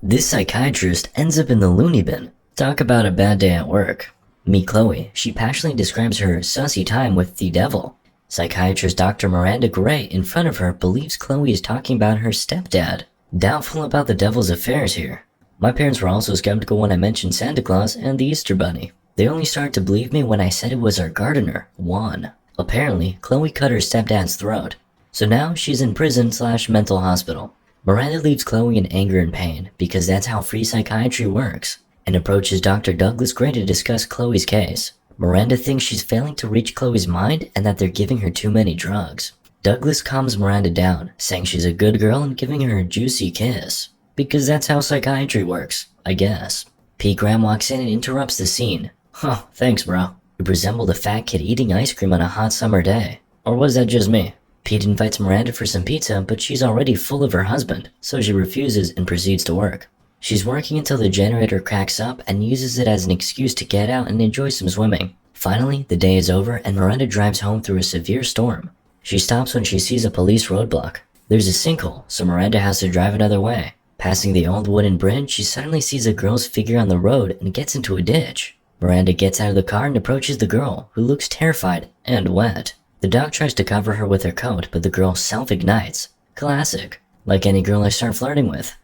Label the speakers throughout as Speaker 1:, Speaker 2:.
Speaker 1: This psychiatrist ends up in the loony bin. Talk about a bad day at work. Meet Chloe. She passionately describes her sussy time with the devil. Psychiatrist Dr. Miranda Gray in front of her believes Chloe is talking about her stepdad. Doubtful about the devil's affairs here. My parents were also skeptical when I mentioned Santa Claus and the Easter Bunny. They only started to believe me when I said it was our gardener, Juan. Apparently, Chloe cut her stepdad's throat. So now she's in prison/mental hospital. Miranda leaves Chloe in anger and pain because that's how free psychiatry works, and approaches Dr. Douglas Gray to discuss Chloe's case. Miranda thinks she's failing to reach Chloe's mind and that they're giving her too many drugs. Douglas calms Miranda down, saying she's a good girl and giving her a juicy kiss. Because that's how psychiatry works, I guess. Pete Graham walks in and interrupts the scene. Huh, thanks bro. You resembled a fat kid eating ice cream on a hot summer day. Or was that just me? Pete invites Miranda for some pizza, but she's already full of her husband, so she refuses and proceeds to work. She's working until the generator cracks up and uses it as an excuse to get out and enjoy some swimming. Finally, the day is over and Miranda drives home through a severe storm. She stops when she sees a police roadblock. There's a sinkhole, so Miranda has to drive another way. Passing the old wooden bridge, she suddenly sees a girl's figure on the road and gets into a ditch. Miranda gets out of the car and approaches the girl, who looks terrified and wet. The dog tries to cover her with her coat, but the girl self-ignites. Classic. Like any girl I start flirting with.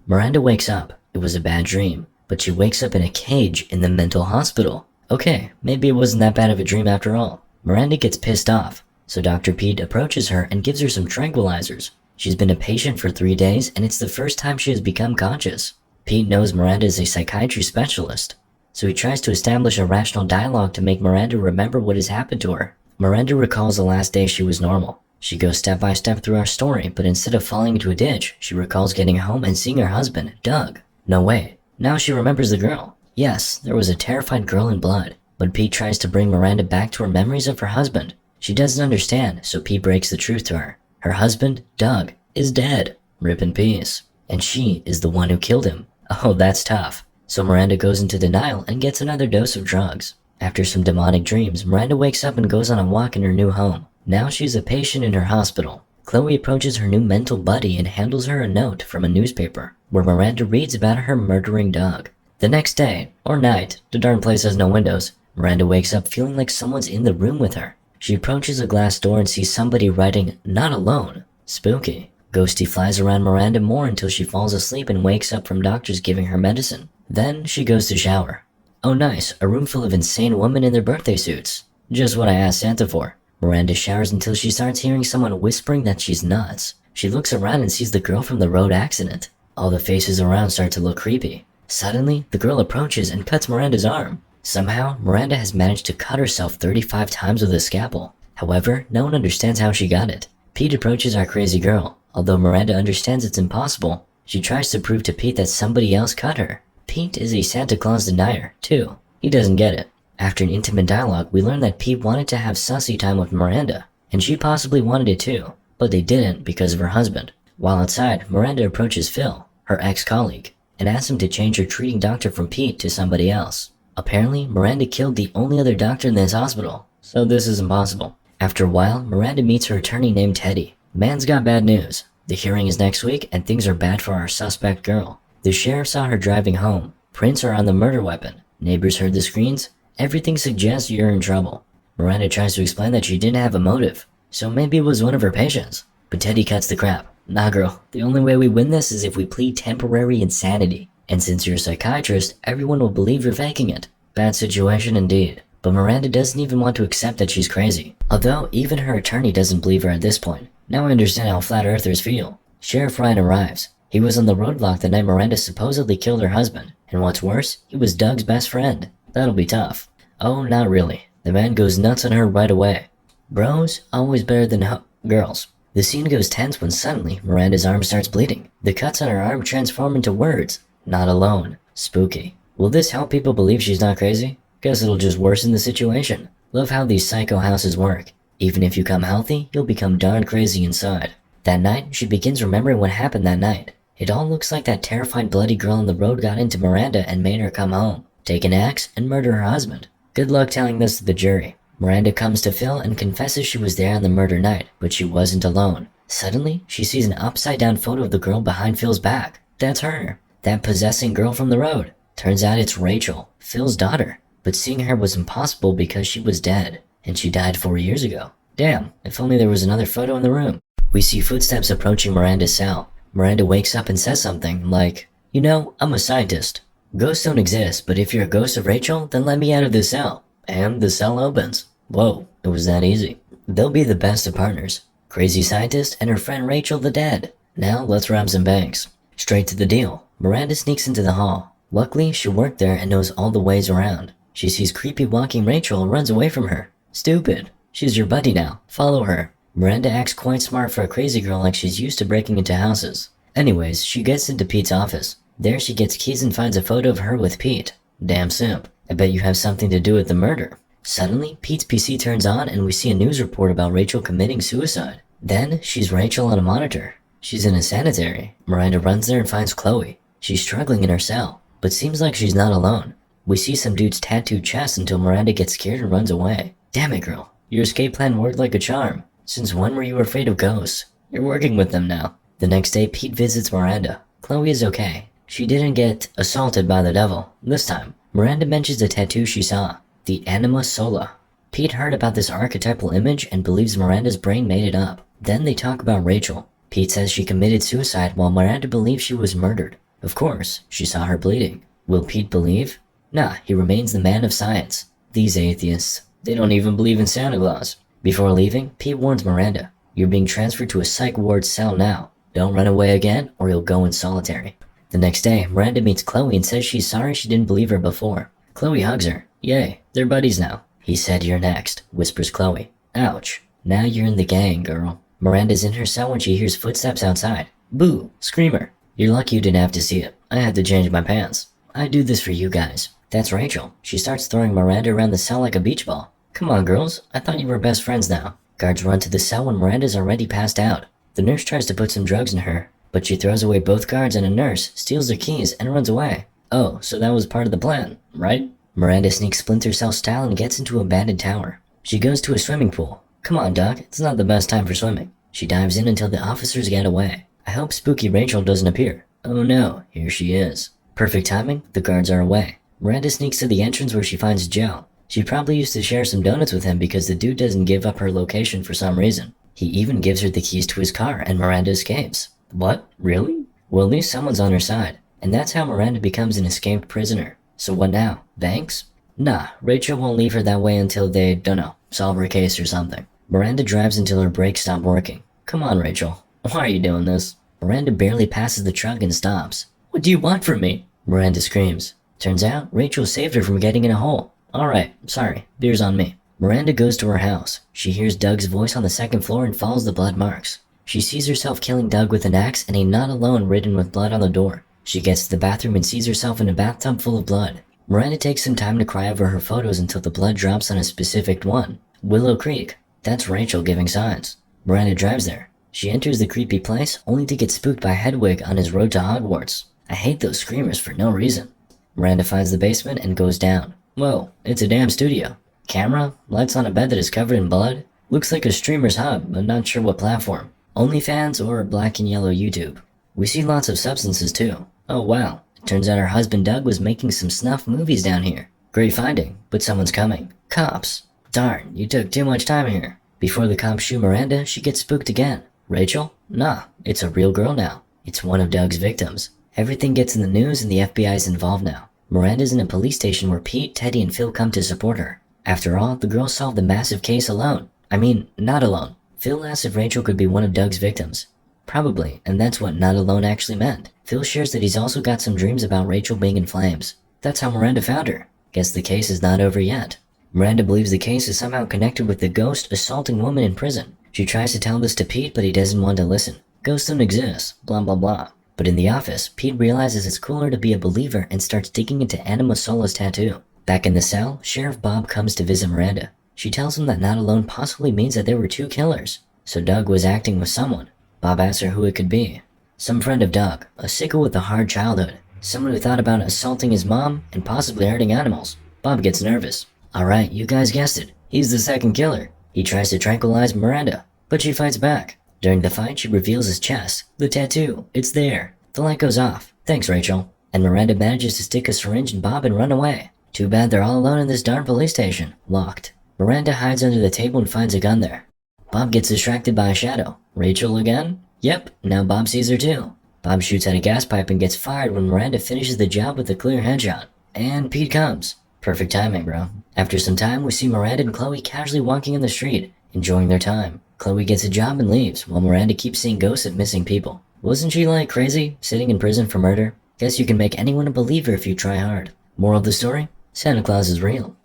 Speaker 1: Miranda wakes up. It was a bad dream, but she wakes up in a cage in the mental hospital. Okay, maybe it wasn't that bad of a dream after all. Miranda gets pissed off, so Dr. Pete approaches her and gives her some tranquilizers. She's been a patient for 3 days and it's the first time she has become conscious. Pete knows Miranda is a psychiatry specialist, so he tries to establish a rational dialogue to make Miranda remember what has happened to her. Miranda recalls the last day she was normal. She goes step by step through our story, but instead of falling into a ditch, she recalls getting home and seeing her husband, Doug. No way. Now she remembers the girl. Yes, there was a terrified girl in blood, but Pete tries to bring Miranda back to her memories of her husband. She doesn't understand, so Pete breaks the truth to her. Her husband, Doug, is dead. Rip in peace. And she is the one who killed him. Oh, that's tough. So Miranda goes into denial and gets another dose of drugs. After some demonic dreams, Miranda wakes up and goes on a walk in her new home. Now she's a patient in her hospital. Chloe approaches her new mental buddy and handles her a note from a newspaper, where Miranda reads about her murdering Doug. The next day, or night, the darn place has no windows, Miranda wakes up feeling like someone's in the room with her. She approaches a glass door and sees somebody writing, "Not alone." Spooky. Ghosty flies around Miranda more until she falls asleep and wakes up from doctors giving her medicine. Then she goes to shower. Oh nice, a room full of insane women in their birthday suits. Just what I asked Santa for. Miranda showers until she starts hearing someone whispering that she's nuts. She looks around and sees the girl from the road accident. All the faces around start to look creepy. Suddenly, the girl approaches and cuts Miranda's arm. Somehow, Miranda has managed to cut herself 35 times with a scalpel. However, no one understands how she got it. Pete approaches our crazy girl. Although Miranda understands it's impossible, she tries to prove to Pete that somebody else cut her. Pete is a Santa Claus denier, too. He doesn't get it. After an intimate dialogue, we learn that Pete wanted to have sussy time with Miranda, and she possibly wanted it too, but they didn't because of her husband. While outside, Miranda approaches Phil, her ex-colleague, and asks him to change her treating doctor from Pete to somebody else. Apparently, Miranda killed the only other doctor in this hospital, so this is impossible. After a while, Miranda meets her attorney named Teddy. Man's got bad news. The hearing is next week and things are bad for our suspect girl. The sheriff saw her driving home. Prints are on the murder weapon. Neighbors heard the screams. Everything suggests you're in trouble. Miranda tries to explain that she didn't have a motive, so maybe it was one of her patients. But Teddy cuts the crap. Nah girl, the only way we win this is if we plead temporary insanity. And since you're a psychiatrist, everyone will believe you're faking it. Bad situation indeed. But Miranda doesn't even want to accept that she's crazy. Although even her attorney doesn't believe her at this point. Now I understand how flat earthers feel. Sheriff Ryan arrives. He was on the roadblock the night Miranda supposedly killed her husband. And what's worse, he was Doug's best friend. That'll be tough. Oh, not really. The man goes nuts on her right away. Bros, always better than girls. The scene goes tense when suddenly Miranda's arm starts bleeding. The cuts on her arm transform into words. Not alone. Spooky. Will this help people believe she's not crazy? Guess it'll just worsen the situation. Love how these psycho houses work. Even if you come healthy, you'll become darn crazy inside. That night, she begins remembering what happened that night. It all looks like that terrified bloody girl on the road got into Miranda and made her come home, take an axe, and murder her husband. Good luck telling this to the jury. Miranda comes to Phil and confesses she was there on the murder night, but she wasn't alone. Suddenly, she sees an upside down photo of the girl behind Phil's back. That's her. That possessing girl from the road. Turns out it's Rachel, Phil's daughter. But seeing her was impossible because she was dead, and she died 4 years ago. Damn, if only there was another photo in the room. We see footsteps approaching Miranda's cell. Miranda wakes up and says something like, "You know, I'm a scientist. Ghosts don't exist, but if you're a ghost of Rachel, then let me out of this cell." And the cell opens. Whoa, it was that easy. They'll be the best of partners. Crazy scientist and her friend Rachel the dead. Now let's rob some banks. Straight to the deal. Miranda sneaks into the hall. Luckily, she worked there and knows all the ways around. She sees creepy walking Rachel and runs away from her. Stupid. She's your buddy now. Follow her. Miranda acts quite smart for a crazy girl, like she's used to breaking into houses. Anyways, she gets into Pete's office. There she gets keys and finds a photo of her with Pete. Damn simp. I bet you have something to do with the murder. Suddenly, Pete's PC turns on and we see a news report about Rachel committing suicide. Then, she's Rachel on a monitor. She's in a sanitary. Miranda runs there and finds Chloe. She's struggling in her cell, but seems like she's not alone. We see some dude's tattooed chest until Miranda gets scared and runs away. Damn it, girl. Your escape plan worked like a charm. Since when were you afraid of ghosts? You're working with them now. The next day, Pete visits Miranda. Chloe is okay. She didn't get assaulted by the devil. This time, Miranda mentions the tattoo she saw. The Anima Sola. Pete heard about this archetypal image and believes Miranda's brain made it up. Then they talk about Rachel. Pete says she committed suicide while Miranda believes she was murdered. Of course, she saw her bleeding. Will Pete believe? Nah, he remains the man of science. These atheists, they don't even believe in Santa Claus. Before leaving, Pete warns Miranda, "You're being transferred to a psych ward cell now. Don't run away again or you'll go in solitary." The next day, Miranda meets Chloe and says she's sorry she didn't believe her before. Chloe hugs her. Yay, they're buddies now. He said, "You're next," whispers Chloe. Ouch. Now you're in the gang, girl. Miranda's in her cell when she hears footsteps outside. Boo! Screamer. You're lucky you didn't have to see it. I had to change my pants. I do this for you guys. That's Rachel. She starts throwing Miranda around the cell like a beach ball. Come on, girls. I thought you were best friends now. Guards run to the cell when Miranda's already passed out. The nurse tries to put some drugs in her, but she throws away both guards and a nurse, steals their keys, and runs away. Oh, so that was part of the plan, right? Miranda sneaks Splinter Cell style and gets into an abandoned tower. She goes to a swimming pool. Come on, Doc, it's not the best time for swimming. She dives in until the officers get away. I hope spooky Rachel doesn't appear. Oh no, here she is. Perfect timing, the guards are away. Miranda sneaks to the entrance where she finds Joe. She probably used to share some donuts with him because the dude doesn't give up her location for some reason. He even gives her the keys to his car and Miranda escapes. What? Really? Well, at least someone's on her side. And that's how Miranda becomes an escaped prisoner. So what now? Banks? Nah, Rachel won't leave her that way until they, dunno, solve her case or something. Miranda drives until her brakes stop working. Come on, Rachel. Why are you doing this? Miranda barely passes the truck and stops. What do you want from me? Miranda screams. Turns out, Rachel saved her from getting in a hole. Alright, sorry, beer's on me. Miranda goes to her house. She hears Doug's voice on the second floor and follows the blood marks. She sees herself killing Doug with an axe and a "not alone" written with blood on the door. She gets to the bathroom and sees herself in a bathtub full of blood. Miranda takes some time to cry over her photos until the blood drops on a specific one. Willow Creek. That's Rachel giving signs. Miranda drives there. She enters the creepy place only to get spooked by Hedwig on his road to Hogwarts. I hate those screamers for no reason. Miranda finds the basement and goes down. Whoa, it's a damn studio. Camera, lights on a bed that is covered in blood. Looks like a streamer's hub, but not sure what platform. OnlyFans or black and yellow YouTube. We see lots of substances too. Oh wow, it turns out her husband Doug was making some snuff movies down here. Great finding, but someone's coming. Cops. Darn, you took too much time here. Before the cops shoot Miranda, she gets spooked again. Rachel? Nah, it's a real girl now. It's one of Doug's victims. Everything gets in the news and the FBI's involved now. Miranda's in a police station where Pete, Teddy, and Phil come to support her. After all, the girl solved the massive case alone. I mean, not alone. Phil asks if Rachel could be one of Doug's victims. Probably, and that's what not alone actually meant. Phil shares that he's also got some dreams about Rachel being in flames. That's how Miranda found her. Guess the case is not over yet. Miranda believes the case is somehow connected with the ghost assaulting woman in prison. She tries to tell this to Pete, but he doesn't want to listen. Ghosts don't exist, blah blah blah. But in the office, Pete realizes it's cooler to be a believer and starts digging into Anima Sola's tattoo. Back in the cell, Sheriff Bob comes to visit Miranda. She tells him that not alone possibly means that there were two killers. So Doug was acting with someone. Bob asks her who it could be. Some friend of Doug, a sicko with a hard childhood. Someone who thought about assaulting his mom and possibly hurting animals. Bob gets nervous. Alright, you guys guessed it. He's the second killer. He tries to tranquilize Miranda, but she fights back. During the fight, she reveals his chest. The tattoo. It's there. The light goes off. Thanks, Rachel. And Miranda manages to stick a syringe in Bob and run away. Too bad they're all alone in this darn police station, locked. Miranda hides under the table and finds a gun there. Bob gets distracted by a shadow. Rachel again? Yep, now Bob sees her too. Bob shoots at a gas pipe and gets fired when Miranda finishes the job with a clear headshot. And Pete comes. Perfect timing, bro. After some time, we see Miranda and Chloe casually walking in the street, enjoying their time. Chloe gets a job and leaves, while Miranda keeps seeing ghosts of missing people. Wasn't she like crazy, sitting in prison for murder? Guess you can make anyone a believer if you try hard. Moral of the story? Santa Claus is real.